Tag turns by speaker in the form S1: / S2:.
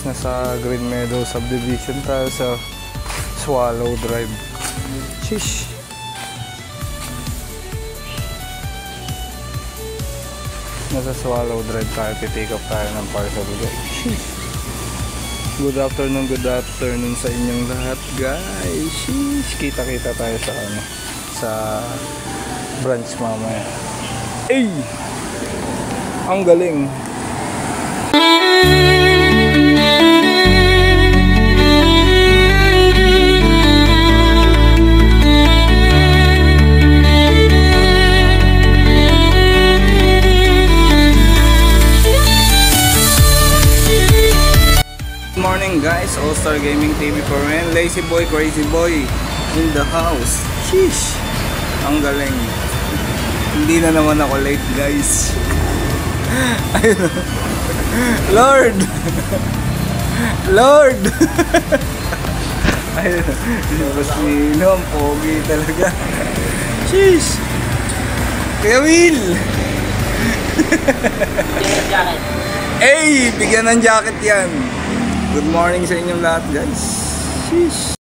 S1: Nasa Green Meadow Subdivision tayo sa Swallow Drive. Sheesh! Nasa Swallow Drive tayo, pipick up tayo ng parcel. Sheesh! Good afternoon sa inyong lahat, guys. Sheesh! Kita-kita tayo sa sa branch mamaya. Ay! Ang galing!
S2: Good morning guys, All-Star Gaming TV for men. Lazy boy, crazy boy in the house. Sheesh! Ang galing. Hindi na naman ako late guys. Ayun. Lord! Lord! Ayun. Sino ang pogi talaga. Sheesh! Kuya Will! Hey! Bigyan ng jacket yan. Good morning sa inyong lahat guys. Sheesh.